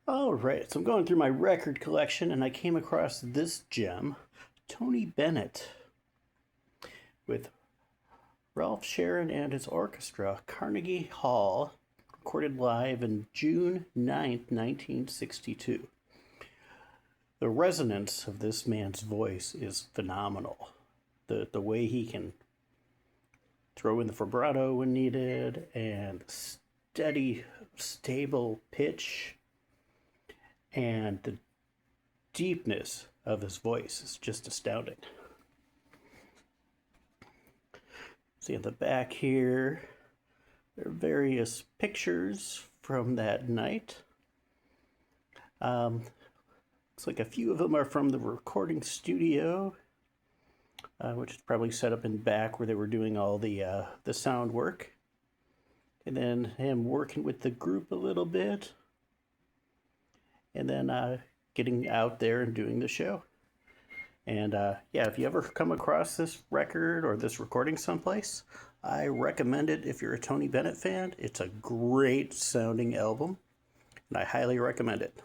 All right, so I'm going through my record collection and I came across this gem, Tony Bennett, with Ralph Sharon and his orchestra, Carnegie Hall, recorded live in June 9th, 1962. The resonance of this man's voice is phenomenal. The way he can throw in the vibrato when needed and steady, stable pitch and the deepness of his voice is just astounding. See at the back here, there are various pictures from that night. Looks like a few of them are from the recording studio, which is probably set up in back where they were doing all the sound work. And then him working with the group a little bit. And then getting out there and doing the show. And yeah, if you ever come across this record or this recording someplace, I recommend it if you're a Tony Bennett fan. It's a great sounding album, and I highly recommend it.